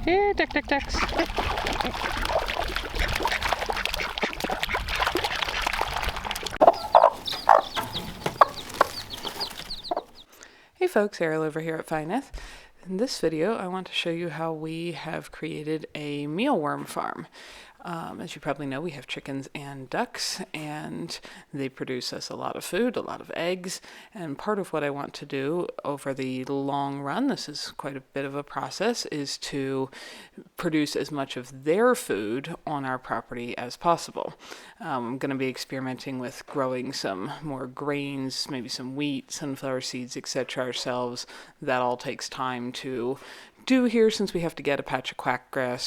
Hey, ducks. Hey folks, Ariel over here at Fineth. In this video, I want to show you how we have created a mealworm farm. As you probably know, we have chickens and ducks, and they produce us a lot of food, a lot of eggs, and part of what I want to do over the long run, this is quite a bit of a process, is to produce as much of their food on our property as possible. I'm going to be experimenting with growing some more grains, maybe some wheat, sunflower seeds, etc. ourselves. That all takes time to do here since we have to get a patch of quackgrass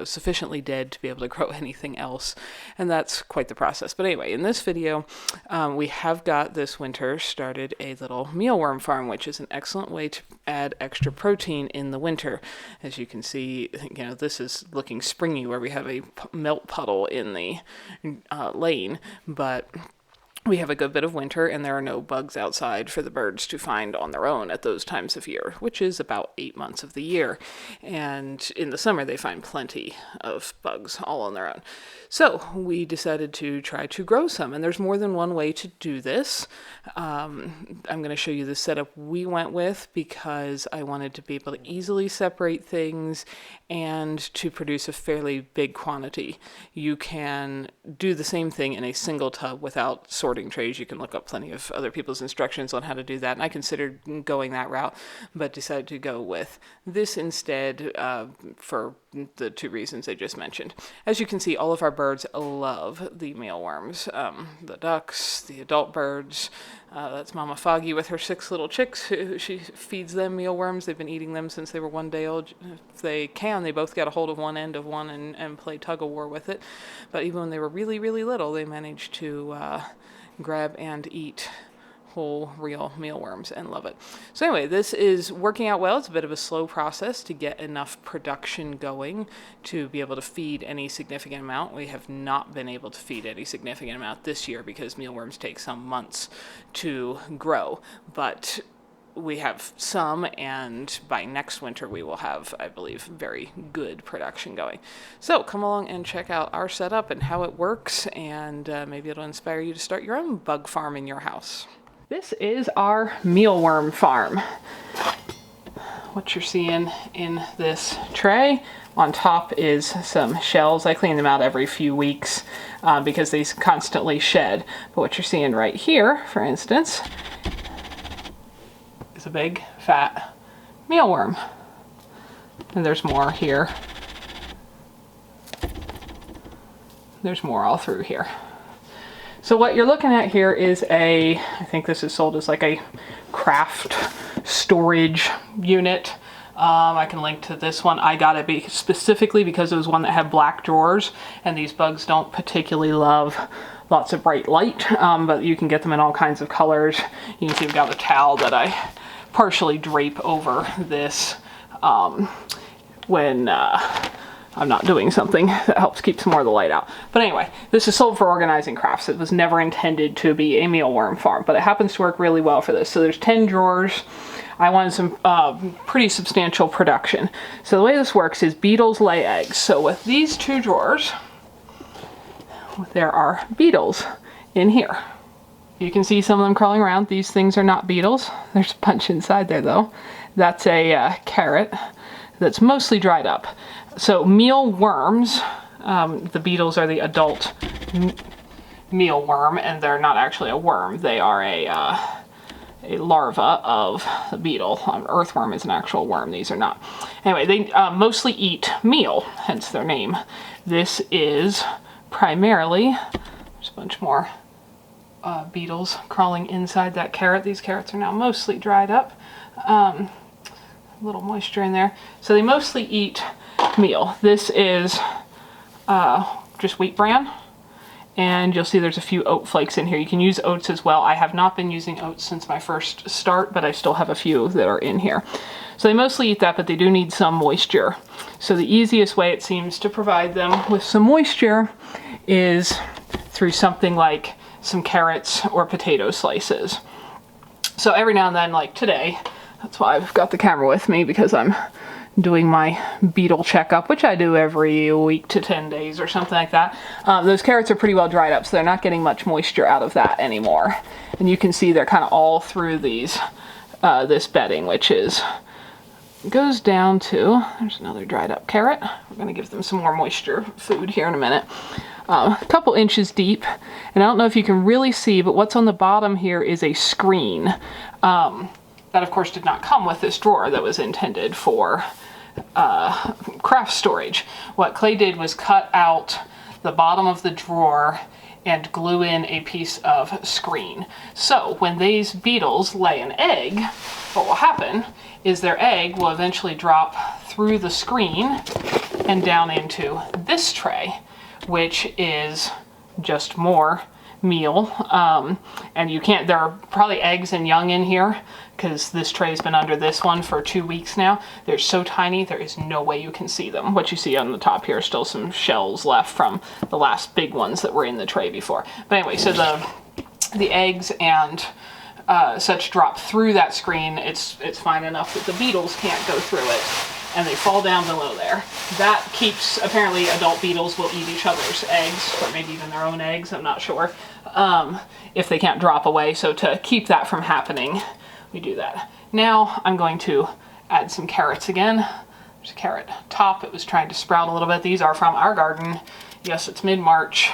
sufficiently dead to be able to grow anything else, and that's quite the process. But anyway, in this video, we have got this winter started a little mealworm farm, which is an excellent way to add extra protein in the winter. As you can see, this is looking springy where we have a melt puddle in the lane, but we have a good bit of winter, and there are no bugs outside for the birds to find on their own at those times of year, which is about 8 months of the year. And in the summer, they find plenty of bugs all on their own. So we decided to try to grow some, and there's more than one way to do this. I'm going to show you the setup we went with because I wanted to be able to easily separate things and to produce a fairly big quantity. You can do the same thing in a single tub without sorting trays. You can look up plenty of other people's instructions on how to do that, and I considered going that route, but decided to go with this instead for the two reasons I just mentioned. As you can see, all of our birds love the mealworms. The ducks, the adult birds, that's Mama Foggy with her 6 little chicks. She feeds them mealworms. They've been eating them since they were 1 day old. If they can, they both get a hold of one end of one and play tug-of-war with it. But even when they were really, really little, they managed to grab and eat whole real mealworms and love it. So anyway, this is working out well. It's a bit of a slow process to get enough production going to be able to feed any significant amount. We have not been able to feed any significant amount this year because mealworms take some months to grow, but we have some, and by next winter we will have, I believe, very good production going. So come along and check out our setup and how it works, and maybe it'll inspire you to start your own bug farm in your house. This is our mealworm farm. What you're seeing in this tray, on top is some shells. I clean them out every few weeks because they constantly shed. But what you're seeing right here, for instance, is a big fat mealworm. And there's more here. There's more all through here. So what you're looking at here is I think this is sold as like a craft storage unit. I can link to this one. I got it specifically because it was one that had black drawers, and these bugs don't particularly love lots of bright light, but you can get them in all kinds of colors. You can see we've got a towel that I partially drape over this when I'm not doing something that helps keep some more of the light out. But anyway, this is sold for organizing crafts. It was never intended to be a mealworm farm, but it happens to work really well for this. So there's 10 drawers. I wanted some pretty substantial production. So the way this works is beetles lay eggs. So with these 2 drawers, there are beetles in here. You can see some of them crawling around. These things are not beetles. There's a bunch inside there though. That's a carrot that's mostly dried up. So mealworms, the beetles are the adult mealworm, and they're not actually a worm. They are a larva of the beetle. Earthworm is an actual worm. These are not. Anyway, they mostly eat meal, hence their name. This is primarily, there's a bunch more beetles crawling inside that carrot. These carrots are now mostly dried up. A little moisture in there. So they mostly eat meal. This is just wheat bran, and you'll see there's a few oat flakes in here. You can use oats as well. I have not been using oats since my first start, but I still have a few that are in here. So they mostly eat that, but they do need some moisture. So the easiest way it seems to provide them with some moisture is through something like some carrots or potato slices. So every now and then, like today, that's why I've got the camera with me, because I'm doing my beetle checkup, which I do every week to 10 days or something like that. Those carrots are pretty well dried up, so they're not getting much moisture out of that anymore. And you can see they're kind of all through these, this bedding, which goes down to, there's another dried up carrot. We're going to give them some more moisture food here in a minute. A couple inches deep, and I don't know if you can really see, but what's on the bottom here is a screen. That of course did not come with this drawer that was intended for craft storage. What Clay did was cut out the bottom of the drawer and glue in a piece of screen. So when these beetles lay an egg, what will happen is their egg will eventually drop through the screen and down into this tray, which is just more meal. And you can't, there are probably eggs and young in here because this tray's been under this one for 2 weeks now. They're so tiny, there is no way you can see them. What you see on the top here are still some shells left from the last big ones that were in the tray before. But anyway, so the eggs and such drop through that screen. It's fine enough that the beetles can't go through it, and they fall down below there. That keeps, apparently adult beetles will eat each other's eggs, or maybe even their own eggs, I'm not sure, if they can't drop away. So to keep that from happening, we do that. Now I'm going to add some carrots again. There's a carrot top. It was trying to sprout a little bit. These are from our garden. Yes, it's mid-March.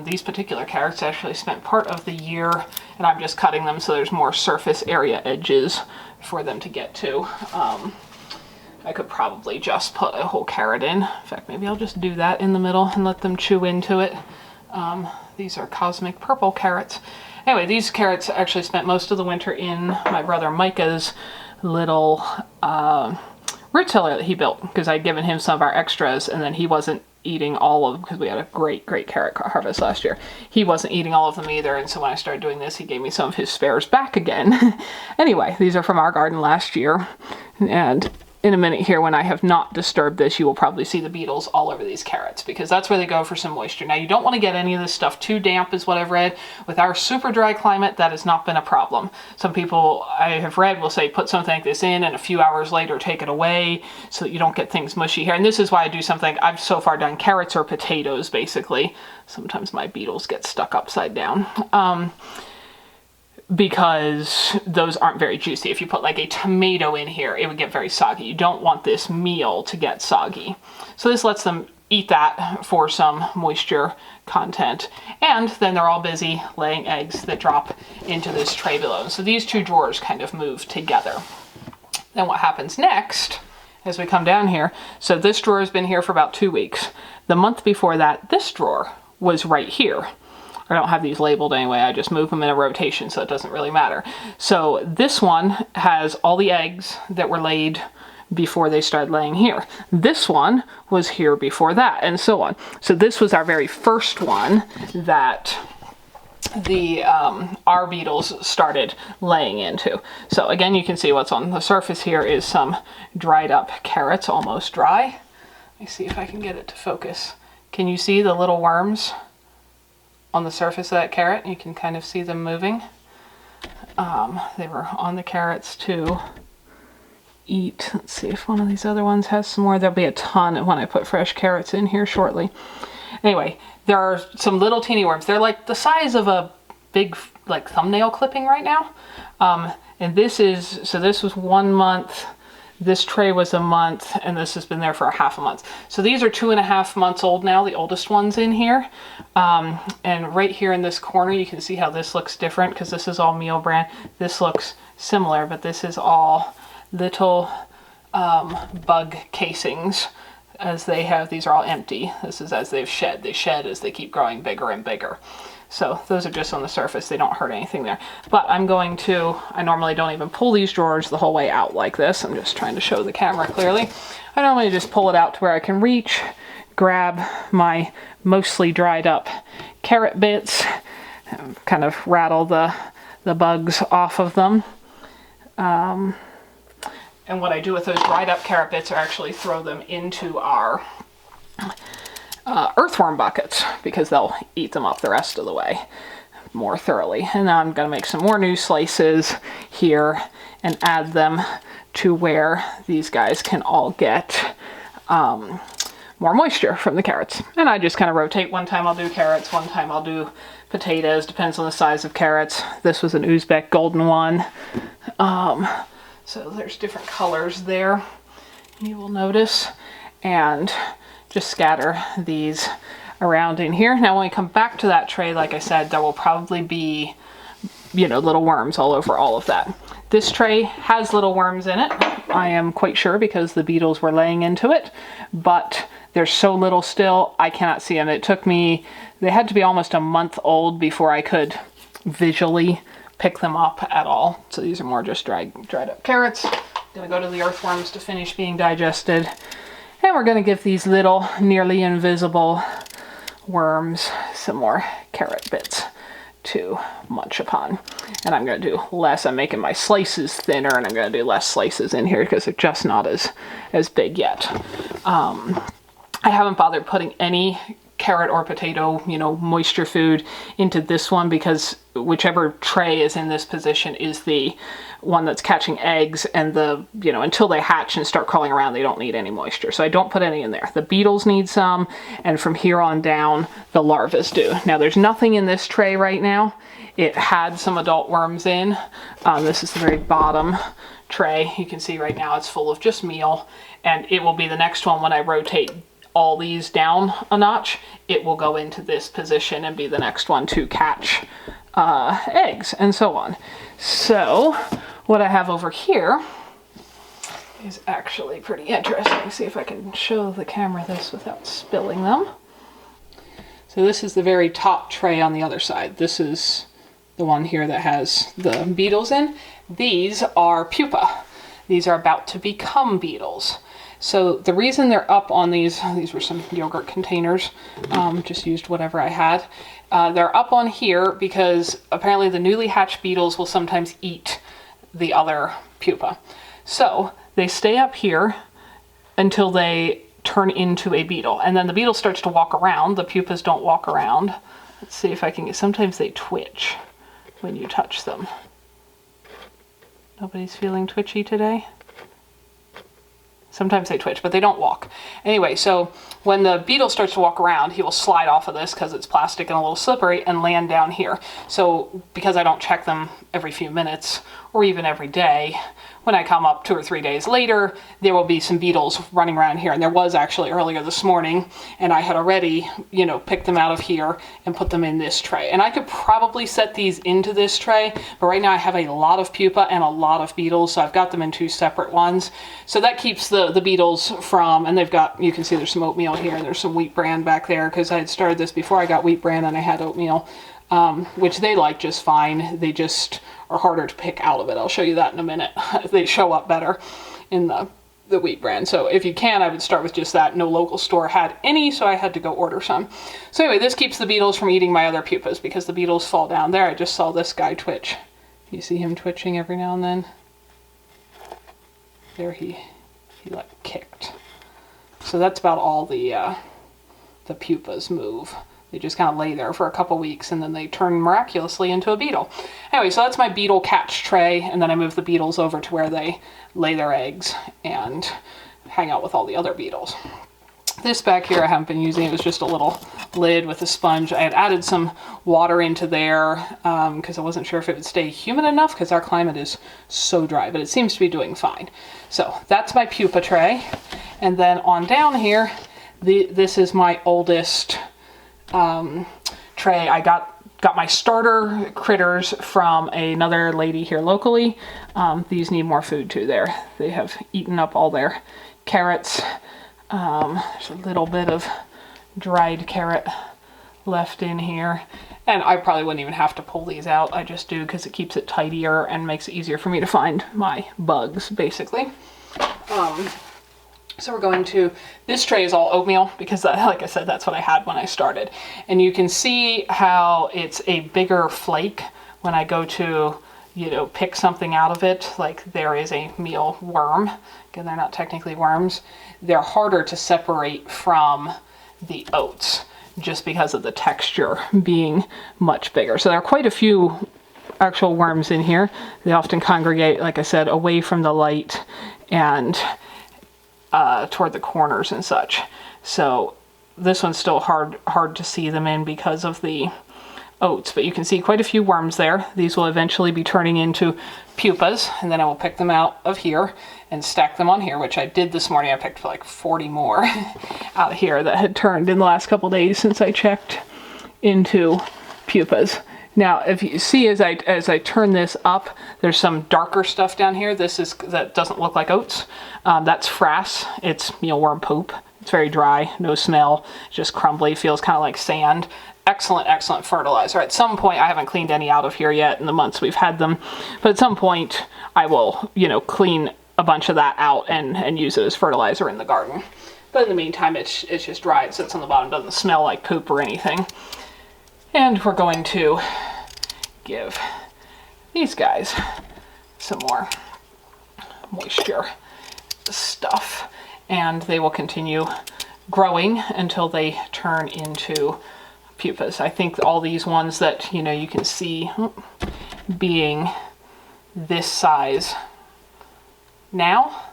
These particular carrots actually spent part of the year, and I'm just cutting them so there's more surface area edges for them to get to. I could probably just put a whole carrot in. In fact, maybe I'll just do that in the middle and let them chew into it. These are cosmic purple carrots. Anyway, these carrots actually spent most of the winter in my brother Micah's little root cellar that he built, because I'd given him some of our extras, and then he wasn't eating all of them because we had a great carrot harvest last year. He wasn't eating all of them either, and so when I started doing this, he gave me some of his spares back again. Anyway, these are from our garden last year, and in a minute here, when I have not disturbed this, you will probably see the beetles all over these carrots, because that's where they go for some moisture. Now, you don't want to get any of this stuff too damp, is what I've read. With our super dry climate, that has not been a problem. Some people I have read will say put something like this in and a few hours later take it away so that you don't get things mushy here. And this is why I do something. I've so far done carrots or potatoes, basically. Sometimes my beetles get stuck upside down. Because those aren't very juicy. If you put like a tomato in here, it would get very soggy. You don't want this meal to get soggy. So this lets them eat that for some moisture content. And then they're all busy laying eggs that drop into this tray below. So these two drawers kind of move together. Then what happens next, as we come down here, so this drawer has been here for about 2 weeks. The month before that, this drawer was right here. I don't have these labeled anyway, I just move them in a rotation, so it doesn't really matter. So this one has all the eggs that were laid before they started laying here. This one was here before that, and so on. So this was our very first one that the our beetles started laying into. So again, you can see what's on the surface here is some dried up carrots, almost dry. Let me see if I can get it to focus. Can you see the little worms on the surface of that carrot? You can kind of see them moving. They were on the carrots to eat. Let's see if one of these other ones has some more. There'll be a ton when I put fresh carrots in here shortly. Anyway, there are some little teeny worms. They're like the size of a big like thumbnail clipping right now. And this was 1 month. This tray was a month, and this has been there for a half a month. So these are 2.5 months old now, the oldest ones in here. And right here in this corner, you can see how this looks different because this is all meal bran. This looks similar, but this is all little bug casings as they have. These are all empty. This is as they've shed. They shed as they keep growing bigger and bigger. So those are just on the surface. They don't hurt anything there. But I'm going to, I normally don't even pull these drawers the whole way out like this. I'm just trying to show the camera clearly. I normally just pull it out to where I can reach, grab my mostly dried up carrot bits, kind of rattle the bugs off of them. And what I do with those dried up carrot bits are actually throw them into our earthworm buckets, because they'll eat them up the rest of the way more thoroughly. And now I'm going to make some more new slices here and add them to where these guys can all get more moisture from the carrots. And I just kind of rotate. One time I'll do carrots, one time I'll do potatoes, depends on the size of carrots. This was an Uzbek golden one. So there's different colors there, you will notice. And just scatter these around in here. Now when we come back to that tray, like I said, there will probably be, you know, little worms all over all of that. This tray has little worms in it, I am quite sure, because the beetles were laying into it, but there's so little still, I cannot see them. It took me, they had to be almost a month old before I could visually pick them up at all. So these are more just dried up carrots. Gonna go to the earthworms to finish being digested. And we're gonna give these little, nearly invisible worms some more carrot bits to munch upon. And I'm going to do less. I'm making my slices thinner, and I'm going to do less slices in here because they're just not as big yet. I haven't bothered putting any carrot or potato, you know, moisture food into this one, because whichever tray is in this position is the one that's catching eggs, and the, you know, until they hatch and start crawling around, they don't need any moisture. So I don't put any in there. The beetles need some, and from here on down, the larvae do. Now there's nothing in this tray right now. It had some adult worms in. This is the very bottom tray. You can see right now it's full of just meal, and it will be the next one when I rotate all these down a notch. It will go into this position and be the next one to catch eggs and so on. So what I have over here is actually pretty interesting. See if I can show the camera this without spilling them. So this is the very top tray on the other side. This is the one here that has the beetles in. These are pupa. These are about to become beetles. So the reason they're up on these were some yogurt containers, just used whatever I had. They're up on here because apparently the newly hatched beetles will sometimes eat the other pupa. So they stay up here until they turn into a beetle. And then the beetle starts to walk around. The pupas don't walk around. Let's see if I can get, sometimes they twitch when you touch them. Nobody's feeling twitchy today? Sometimes they twitch, but they don't walk. Anyway, so when the beetle starts to walk around, he will slide off of this because it's plastic and a little slippery and land down here. So because I don't check them every few minutes or even every day, when I come up 2 or 3 days later, there will be some beetles running around here. And there was actually earlier this morning, and I had already, you know, picked them out of here and put them in this tray. And I could probably set these into this tray, but right now I have a lot of pupa and a lot of beetles, so I've got them in 2 separate ones. So that keeps the beetles from, and they've got, you can see there's some oatmeal here, and there's some wheat bran back there, because I had started this before I got wheat bran and I had oatmeal, which they like just fine. They just are harder to pick out of it. I'll show you that in a minute. They show up better in the wheat bran. So if you can, I would start with just that. No local store had any, so I had to go order some. So anyway, this keeps the beetles from eating my other pupas because the beetles fall down there. I just saw this guy twitch. You see him twitching every now and then? There he like kicked. So that's about all the pupas move. They just kind of lay there for a couple weeks and then they turn miraculously into a beetle. Anyway, so that's my beetle catch tray, and then I move the beetles over to where they lay their eggs and hang out with all the other beetles. This back here I haven't been using. It was just a little lid with a sponge. I had added some water into there because I wasn't sure if it would stay humid enough because our climate is so dry, but it seems to be doing fine. So that's my pupa tray. And then on down here, this is my oldest tray. I got my starter critters from another lady here locally. These need more food too. They have eaten up all their carrots. There's a little bit of dried carrot left in here, and I probably wouldn't even have to pull these out. I just do because it keeps it tidier and makes it easier for me to find my bugs, basically. So we're going to, this tray is all oatmeal because like I said, that's what I had when I started. And you can see how it's a bigger flake when I go to, you know, pick something out of it. Like there is a mealworm. Again, they're not technically worms. They're harder to separate from the oats just because of the texture being much bigger. So there are quite a few actual worms in here. They often congregate, like I said, away from the light and toward the corners and such. So this one's still hard to see them in because of the oats, but you can see quite a few worms there. These will eventually be turning into pupas, and then I will pick them out of here and stack them on here, which I did this morning. I picked like 40 more out here that had turned in the last couple days since I checked into pupas. Now, if you see as I turn this up, there's some darker stuff down here. That doesn't look like oats. That's frass. It's mealworm poop. It's very dry, no smell, just crumbly, feels kind of like sand. Excellent, excellent fertilizer. At some point, I haven't cleaned any out of here yet in the months we've had them, but at some point I will, clean a bunch of that out and use it as fertilizer in the garden. But in the meantime, it's just dry. It sits on the bottom, doesn't smell like poop or anything. And we're going to give these guys some more moisture stuff, and they will continue growing until they turn into pupas. I think all these ones that you can see being this size now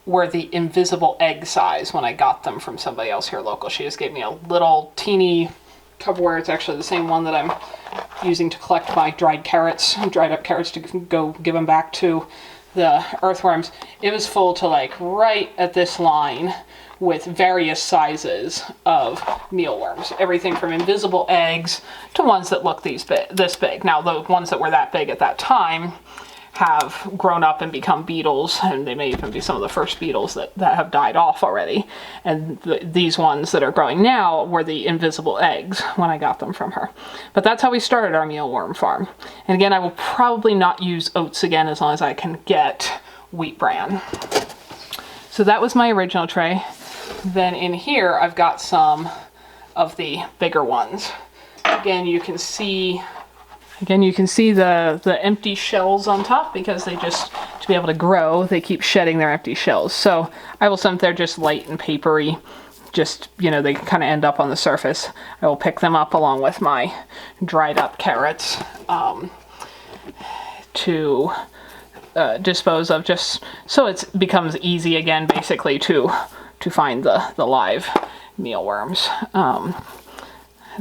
were the invisible egg size when I got them from somebody else here local. She just gave me a little teeny Tupperware. It's actually the same one that I'm using to collect my dried up carrots to go give them back to the earthworms. It was full to like right at this line with various sizes of mealworms. Everything from invisible eggs to ones that look this big. Now, the ones that were that big at that time have grown up and become beetles, and they may even be some of the first beetles that have died off already. And these ones that are growing now were the invisible eggs when I got them from her. But that's how we started our mealworm farm. And again, I will probably not use oats again as long as I can get wheat bran. So that was my original tray. Then in here, I've got some of the bigger ones. Again, you can see the empty shells on top because they just, to be able to grow, they keep shedding their empty shells. So I will send they're just light and papery, just, they kind of end up on the surface. I will pick them up along with my dried up carrots to dispose of, just so it becomes easy again, basically, to find the live mealworms. And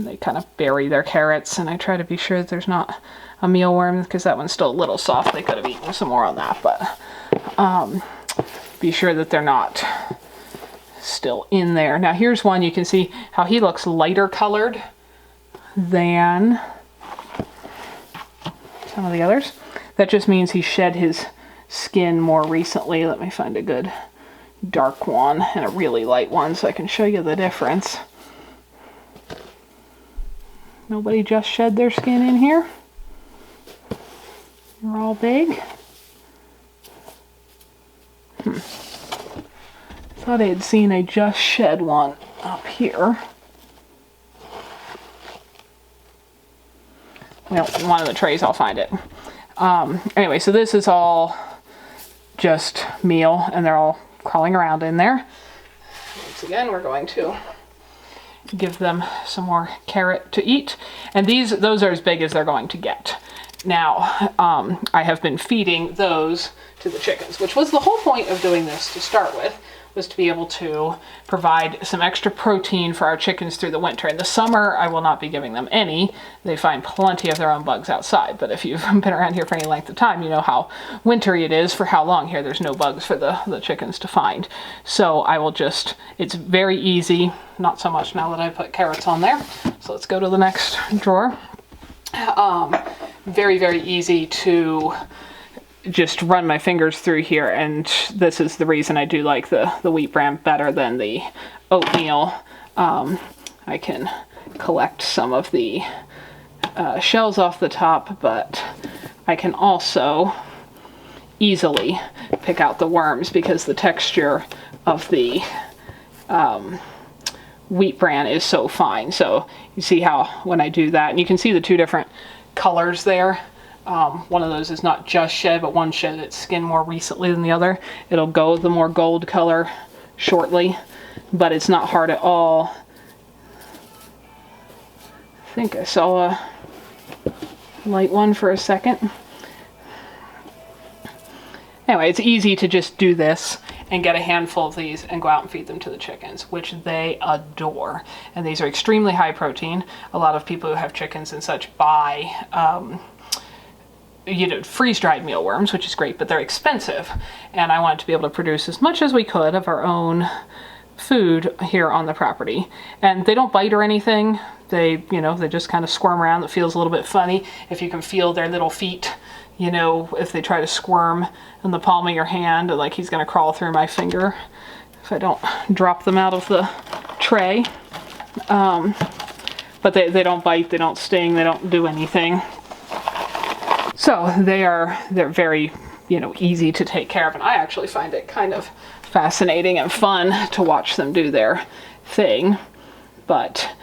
they kind of bury their carrots, and I try to be sure that there's not a mealworm because that one's still a little soft. They could have eaten some more on that, but be sure that they're not still in there. Now here's one. You can see how he looks lighter colored than some of the others. That just means he shed his skin more recently. Let me find a good dark one and a really light one so I can show you the difference. Nobody just shed their skin in here. They're all big. Thought I had seen a just shed one up here. Well, one of the trays, I'll find it. Anyway, so this is all just meal, and they're all crawling around in there. Once again, we're going to give them some more carrot to eat, and those are as big as they're going to get. Now, I have been feeding those to the chickens, which was the whole point of doing this to start with, was to be able to provide some extra protein for our chickens through the winter. In the summer, I will not be giving them any. They find plenty of their own bugs outside, but if you've been around here for any length of time, you know how wintry it is for how long here. There's no bugs for the chickens to find. So I will it's very easy, not so much now that I put carrots on there. So let's go to the next drawer. Very, very easy to just run my fingers through here, and this is the reason I do like the wheat bran better than the oatmeal. I can collect some of the shells off the top, but I can also easily pick out the worms because the texture of the wheat bran is so fine. So you see how when I do that, and you can see the two different colors there. One of those is not just shed, but one shed its skin more recently than the other. It'll go the more gold color shortly, but it's not hard at all. I think I saw light one for a second. Anyway, it's easy to just do this and get a handful of these and go out and feed them to the chickens, which they adore. And these are extremely high protein. A lot of people who have chickens and such buy freeze-dried mealworms, which is great, but they're expensive. And I wanted to be able to produce as much as we could of our own food here on the property. And they don't bite or anything. They just kind of squirm around. It feels a little bit funny if you can feel their little feet, if they try to squirm in the palm of your hand, like he's going to crawl through my finger if I don't drop them out of the tray. But they don't bite, they don't sting, they don't do anything. So they're very, easy to take care of, and I actually find it kind of fascinating and fun to watch them do their thing. But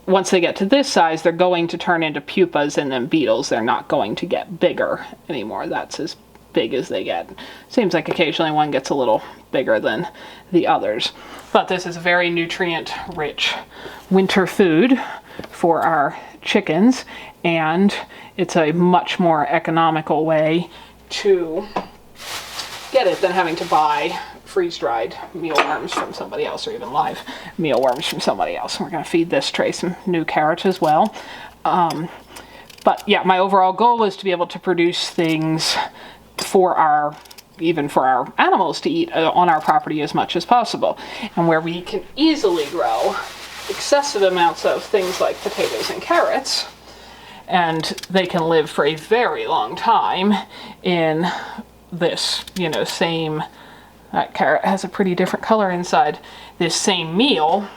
once they get to this size, they're going to turn into pupas and then beetles. They're not going to get bigger anymore. That's as big as they get. Seems like occasionally one gets a little bigger than the others. But this is a very nutrient-rich winter food for our chickens, and it's a much more economical way to get it than having to buy freeze-dried mealworms from somebody else, or even live mealworms from somebody else. We're going to feed this tray some new carrots as well. But yeah, my overall goal was to be able to produce things even for our animals to eat on our property as much as possible. And where we can easily grow excessive amounts of things like potatoes and carrots, and they can live for a very long time in this, same, that carrot has a pretty different color inside, this same meal.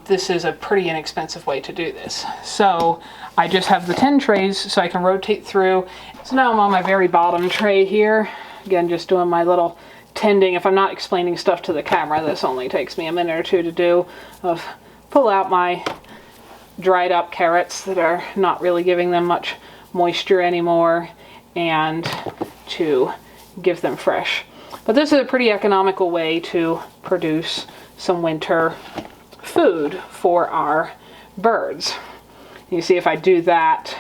This is a pretty inexpensive way to do this. So I just have the 10 trays so I can rotate through. So now I'm on my very bottom tray here. Again, just doing my little tending. If I'm not explaining stuff to the camera, this only takes me a minute or two to do, of pull out my dried up carrots that are not really giving them much moisture anymore, and to give them fresh. But this is a pretty economical way to produce some winter food for our birds. You see, if I do that,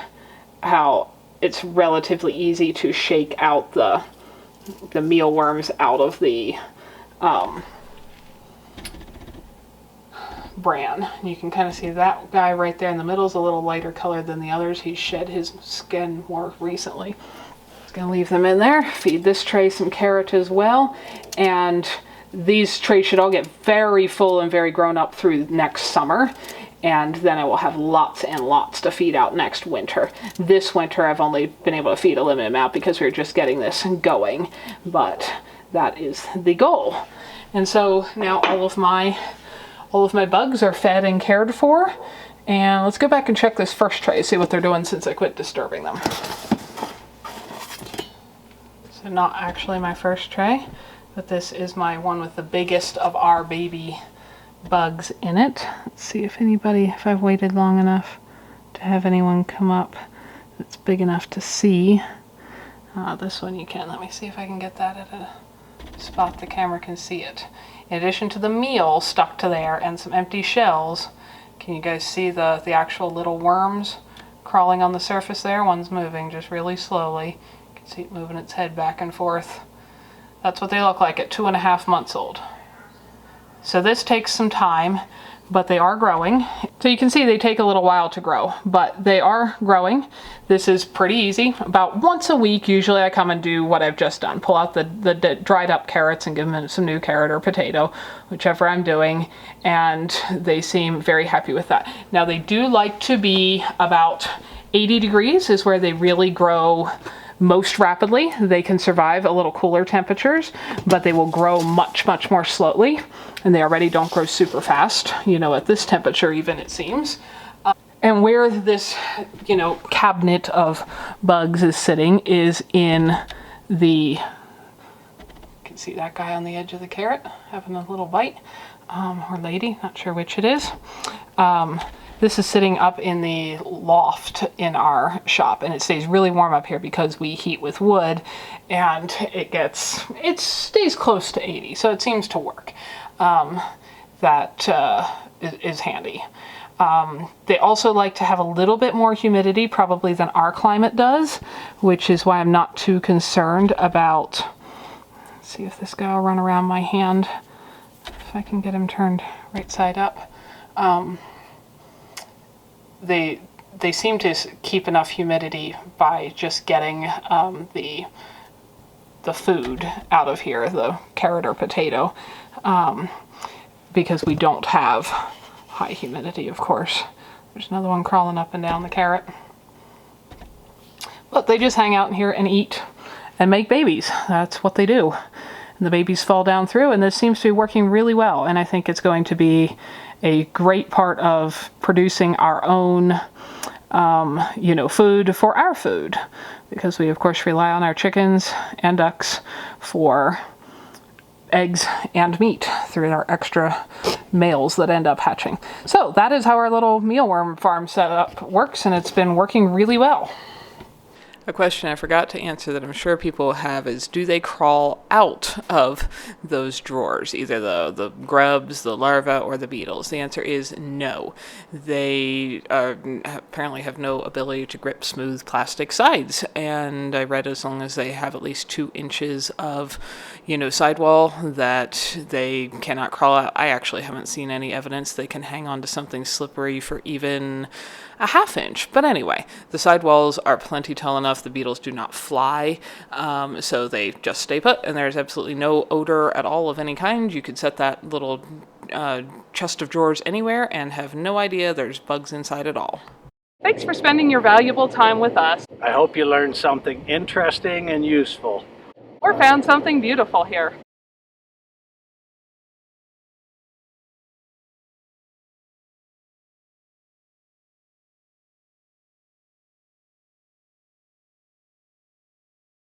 how it's relatively easy to shake out the mealworms out of the bran. You can kind of see that guy right there in the middle is a little lighter colored than the others. He's shed his skin more recently. Just gonna leave them in there. Feed this tray some carrot as well, and these trays should all get very full and very grown up through next summer, and then I will have lots and lots to feed out next winter. This winter I've only been able to feed a limited amount because we're just getting this going, but that is the goal. And so now all of my bugs are fed and cared for, and let's go back and check this first tray, see what they're doing since I quit disturbing them. So not actually my first tray, but this is my one with the biggest of our baby bugs in it. Let's see if I've waited long enough to have anyone come up that's big enough to see. This one you can. Let me see if I can get that at a spot the camera can see it. In addition to the meal stuck to there and some empty shells, can you guys see the actual little worms crawling on the surface there? One's moving just really slowly. You can see it moving its head back and forth. That's what they look like at 2.5 months old. So this takes some time, but they are growing. So you can see they take a little while to grow, but they are growing. This is pretty easy. About once a week, usually I come and do what I've just done. Pull out the dried up carrots and give them some new carrot or potato, whichever I'm doing, and they seem very happy with that. Now they do like to be about 80 degrees is where they really grow most rapidly. They can survive a little cooler temperatures, but they will grow much, much more slowly, and they already don't grow super fast, at this temperature even, it seems. And where this, cabinet of bugs is sitting is in the, you can see that guy on the edge of the carrot having a little bite, or lady, not sure which it is. This is sitting up in the loft in our shop, and it stays really warm up here because we heat with wood, and it stays close to 80, so it seems to work. That is handy. They also like to have a little bit more humidity probably than our climate does, which is why I'm not too concerned about, let's see if this guy will run around my hand, if I can get him turned right side up. They seem to keep enough humidity by just getting the food out of here, the carrot or potato, because we don't have high humidity, of course. There's another one crawling up and down the carrot. But they just hang out in here and eat and make babies. That's what they do. And the babies fall down through, and this seems to be working really well. And I think it's going to be a great part of producing our own, food for our food. Because we, of course, rely on our chickens and ducks for eggs and meat through our extra males that end up hatching. So that is how our little mealworm farm setup works, and it's been working really well. A question I forgot to answer that I'm sure people have is, do they crawl out of those drawers, either the grubs, the larvae, or the beetles? The answer is no. They apparently have no ability to grip smooth plastic sides, and I read as long as they have at least 2 inches of, sidewall, that they cannot crawl out. I actually haven't seen any evidence they can hang on to something slippery for even a ½ inch. But anyway, the sidewalls are plenty tall enough. The beetles do not fly, so they just stay put, and there's absolutely no odor at all of any kind. You could set that little chest of drawers anywhere and have no idea there's bugs inside at all. Thanks for spending your valuable time with us. I hope you learned something interesting and useful. Or found something beautiful here.